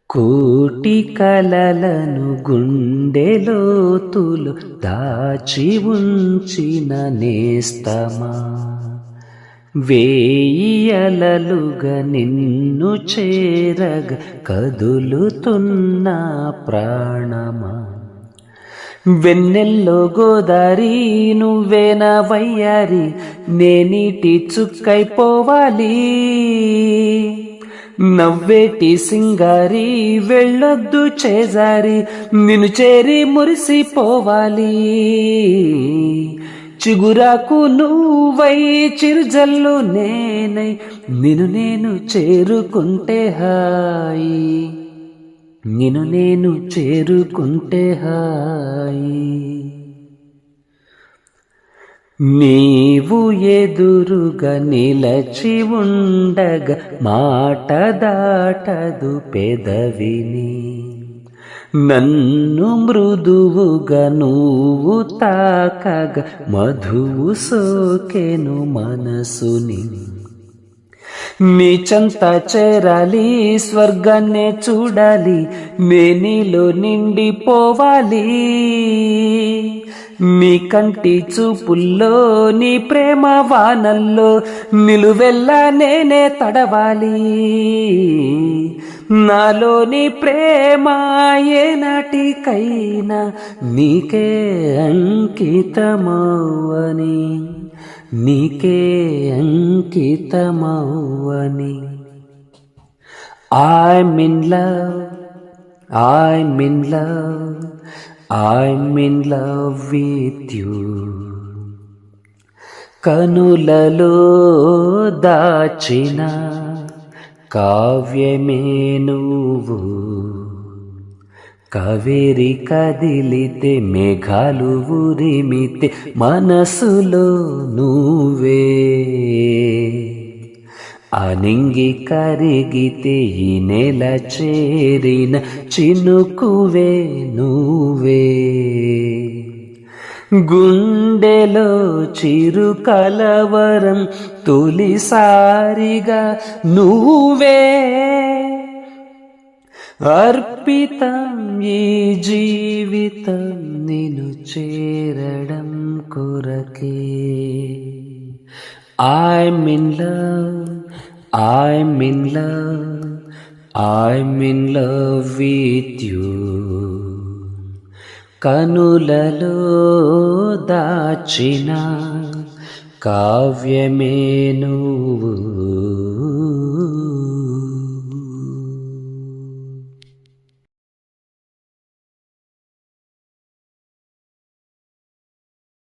కోటి కలలను గుండెలోతులు దాచి ఉంచిన నేస్తమా, వేయి అలలుగా నిన్ను చేరగ కదులుతున్న ప్రాణమా. వెన్నెల్లో గోదారి నువ్వేనా వయ్యారి, నేనీటి చుక్కైపోవాలి. నవ్వేటి సింగారి వెళ్ళొద్దు చేజారి, నిన్ను చేరి మురిసిపోవాలి. చిగురాకు నువ్వై చిరుజల్లు నేనై నిన్ను నేను చేరుకుంటే హాయి, నిన్ను నేను చేరుకుంటే హాయి. నీవు ఎదురుగా నిలచి ఉండగా మాట దాటదు పెదవిని, నన్ను మృదువుగా నువ్వు తాకగా మధువు సోకెను మనసుని. నీ చెంత చేరాలి, స్వర్గాన్నే చూడాలి, నేనిలో నిండిపోవాలి. నీ కంటి చూపుల్లో నీ ప్రేమ వానల్లో నిలువెల్లా నేనే తడవాలి. నాలోని ప్రేమ ఏనాటికైనా నీకే అంకితమవ్వని, నీకే అంకితమవ్వని. I'm in love, I'm in love, I'm in love with you. కనులలో దాచిన కావ్యమే నువ్వు, కావేరి కదిలితే మేఘాలు ఉరిమితే మనసులో నువ్వే. అనింగి కరిగితే ఈ నెల చేరిన చినుకువే నువ్వే. గుండెలో చిరు కలవరం తొలిసారిగా నువ్వే. అర్పితం ఈ జీవితం నిన్ను చేరడం కొరకే. I'm in love, I'm in love, I'm in love with you. కనులలో దాచిన కావ్యమే నువ్వు.